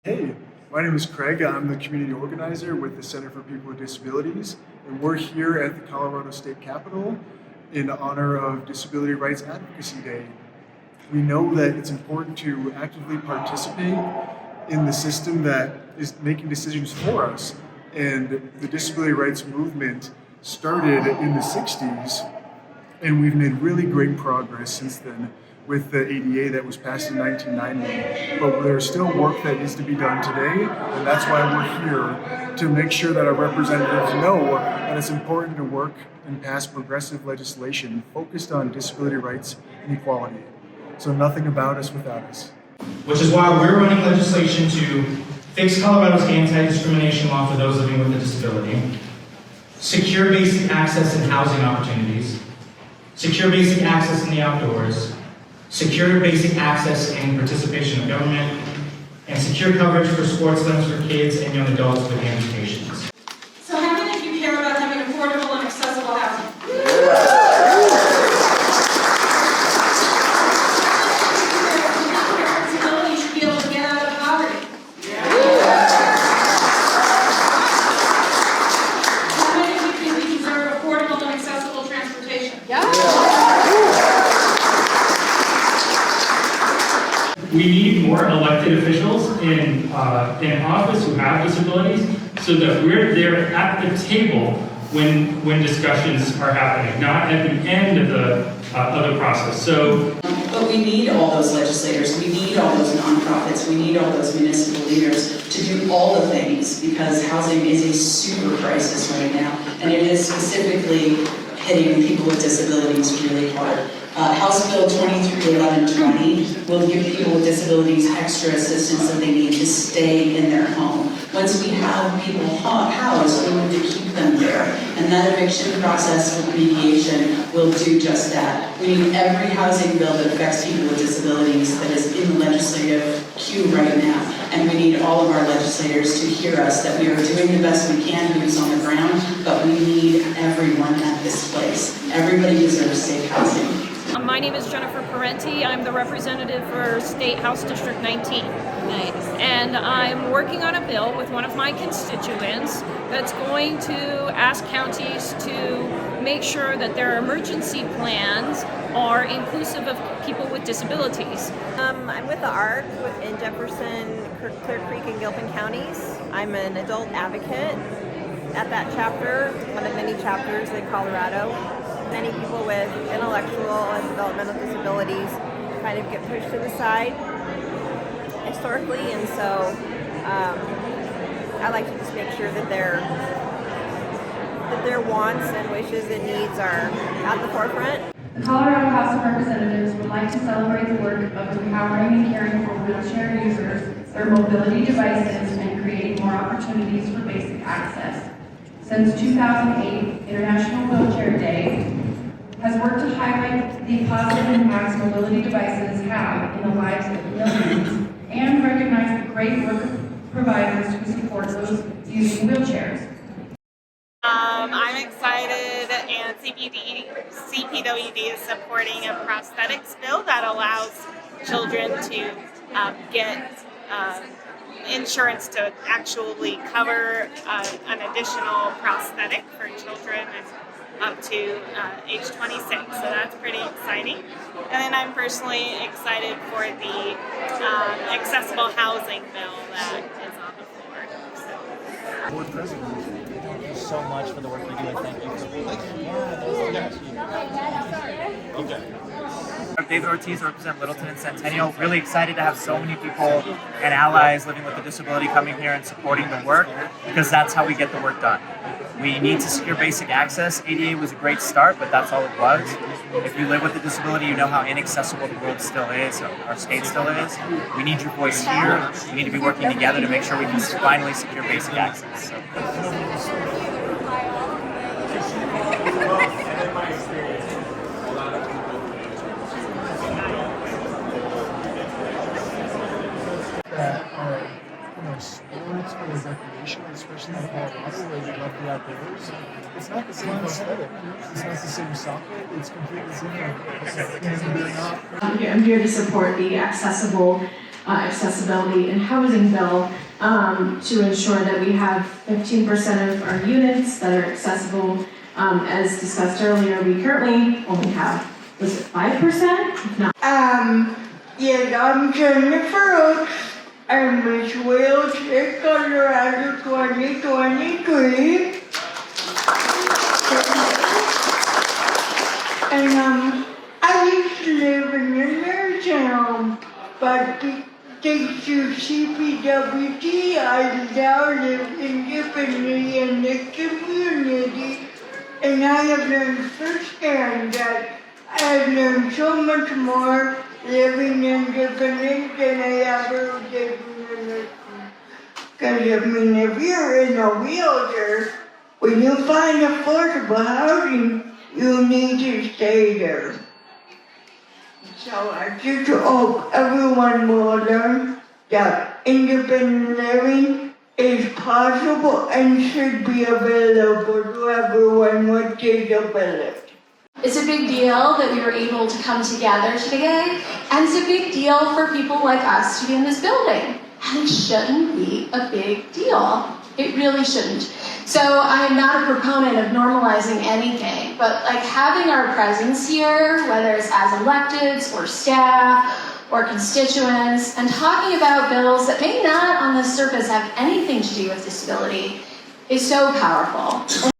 Hey, my name is Craig. I'm the community organizer with the Center for People with Disabilities, and we're here at the Colorado State Capitol in honor of Disability Rights Advocacy Day. We know that it's important to actively participate in the system that is making decisions for us, and the disability rights movement started in the 60s, and we've made really great progress since then with the ADA that was passed in 1990. But there's still work that needs to be done today, and that's why we're here to make sure that our representatives know that it's important to work and pass progressive legislation focused on disability rights and equality. So nothing about us without us. Which is why we're running legislation to fix Colorado's anti-discrimination law for those living with a disability, secure basic access and housing opportunities, secure basic access in the outdoors, secure basic access and participation of government, and secure coverage for sports limbs for kids and young adults with amputations. So how many of you care about having affordable and accessible housing? Disability should be able to get out of poverty. How many of you think we deserve affordable and accessible transportation? We need more elected officials in office who have disabilities so that we're there at the table when discussions are happening, not at the end of the process. But we need all those legislators, we need all those nonprofits, we need all those municipal leaders to do all the things, because housing is a super crisis right now, and it is specifically hitting people with disabilities really hard. House Bill 231120 will give people with disabilities extra assistance that they need to stay in their home. Once we have people housed, we need to keep them there. And that eviction process with mediation will do just that. We need every housing bill that affects people with disabilities that is in the legislative queue right now. And we need all of our legislators to hear us, that we are doing the best we can, who's on the ground, but we need everyone at this place. Everybody deserves safe housing. My name is Jennifer Parenti. I'm the representative for State House District 19. Nice. And I'm working on a bill with one of my constituents that's going to ask counties to make sure that their emergency plans are inclusive of people with disabilities. I'm with the ARC in Jefferson, Clear Creek, and Gilpin counties. I'm an adult advocate at that chapter, one of many chapters in Colorado. Many people with intellectual and developmental disabilities kind of get pushed to the side historically, and so I like to just make sure that their wants and wishes and needs are at the forefront. The Colorado House of Representatives would like to celebrate the work of empowering and caring for wheelchair users, their mobility devices, and creating more opportunities for basic access. Since 2008, International Wheelchair Day has worked to highlight the positive impacts mobility devices have in the lives of millions and recognize the great work of providers who support those using wheelchairs. I'm excited, and CPWD is supporting a prosthetics bill that allows children to get insurance to actually cover an additional prosthetic for children up to age 26, so that's pretty exciting. And then I'm personally excited for the accessible housing bill that is on the floor. Board President. Thank you so much for the work you do, and thank you for being here. Okay. I'm David Ortiz, I represent Littleton and Centennial. Really excited to have so many people and allies living with a disability coming here and supporting the work, because that's how we get the work done. We need to secure basic access. ADA was a great start, but that's all it was. If you live with a disability, you know how inaccessible the world still is, or our state still is. We need your voice here. We need to be working together to make sure we can finally secure basic access. So. Sports or recreation, especially in Colorado where we love the outdoors. It's not the same aesthetic. It's not the same soccer. It's completely different. I'm here to support the accessible accessibility and housing bill to ensure that we have 15% of our units that are accessible. As discussed earlier, we currently only have, was it 5%? If not. Yes, I'm Jennifer Oaks. I'm Miss Wheelchair Colorado 2023. And I used to live in a nursing home, but thanks to CPWD, I now live independently in the community. And I have learned firsthand that I have learned so much more living independent than I ever did in the nursing home. Because if you're in a wheelchair, when you find affordable housing, you need to stay there. So I just hope everyone will learn that independent living is possible and should be available to everyone with disability. It's a big deal that we were able to come together today, and it's a big deal for people like us to be in this building. And it shouldn't be a big deal. It really shouldn't. So I am not a proponent of normalizing anything, but like having our presence here, whether it's as electeds or staff or constituents, and talking about bills that may not on the surface have anything to do with disability is so powerful.